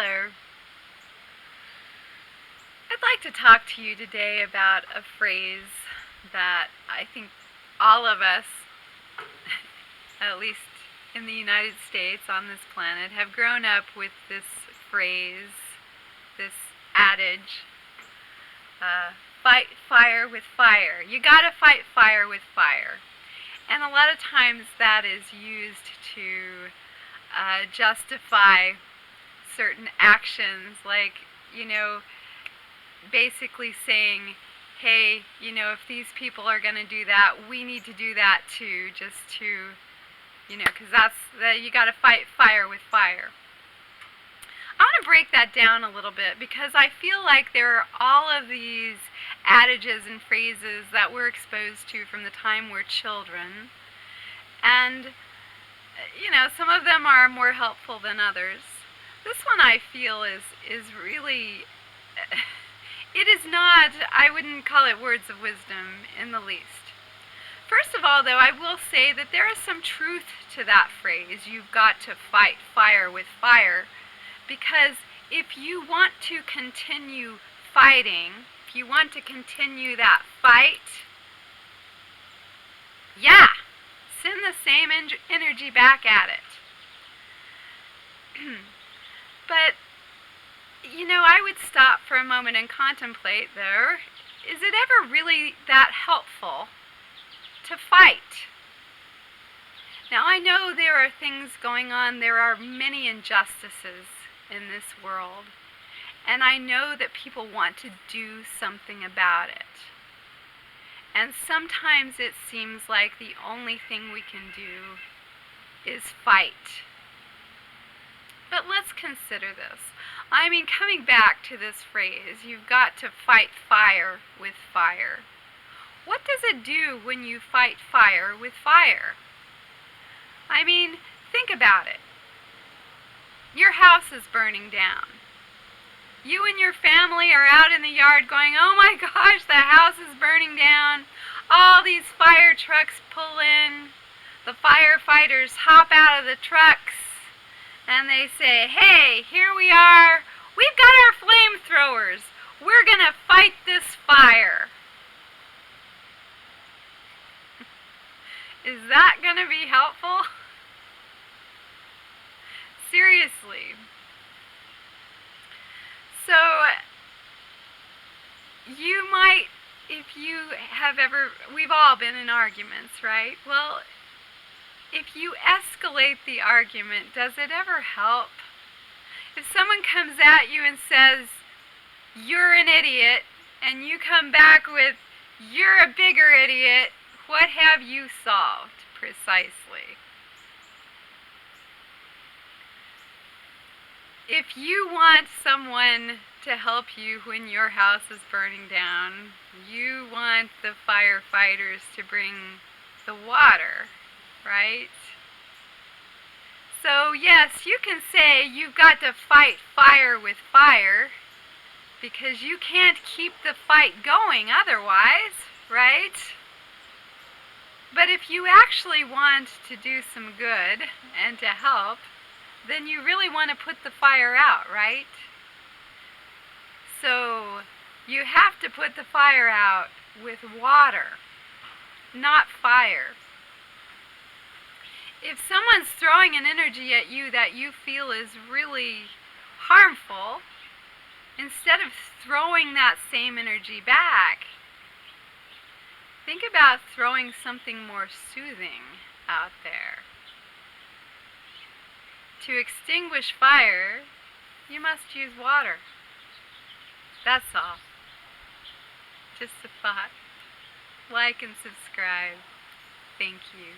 Hello. I'd like to talk to you today about a phrase that I think all of us, at least in the United States on this planet, have grown up with this phrase, this adage, fight fire with fire. You gotta fight fire with fire. And a lot of times that is used to justify certain actions, like, basically saying, hey, if these people are going to do that, we need to do that too, just to, because you got to fight fire with fire. I want to break that down a little bit because I feel like there are all of these adages and phrases that we're exposed to from the time we're children. And, some of them are more helpful than others. This one I feel is really, it is not, I wouldn't call it words of wisdom in the least. First of all, though, I will say that there is some truth to that phrase, you've got to fight fire with fire, because if you want to continue fighting, if you want to continue that fight, send the same energy back at it. But, I would stop for a moment and contemplate, though, is it ever really that helpful to fight? Now, I know there are things going on, there are many injustices in this world, and I know that people want to do something about it. And sometimes it seems like the only thing we can do is fight. But let's consider this. Coming back to this phrase, you've got to fight fire with fire. What does it do when you fight fire with fire? Think about it. Your house is burning down. You and your family are out in the yard going, oh my gosh, the house is burning down. All these fire trucks pull in. The firefighters hop out of the trucks and they say, hey, here we are. We've got our flamethrowers. We're going to fight this fire. Is that going to be helpful? Seriously. So, you might, if you have ever, we've all been in arguments, right? Well, if you escalate the argument, does it ever help? If someone comes at you and says, you're an idiot, and you come back with, you're a bigger idiot, what have you solved precisely? If you want someone to help you when your house is burning down, you want the firefighters to bring the water, right? So yes, you can say you've got to fight fire with fire because you can't keep the fight going otherwise, right? But if you actually want to do some good and to help, then you really want to put the fire out, right? So you have to put the fire out with water, not fire. If someone's throwing an energy at you that you feel is really harmful, instead of throwing that same energy back, think about throwing something more soothing out there. To extinguish fire, you must use water. That's all. Just a thought. Like and subscribe. Thank you.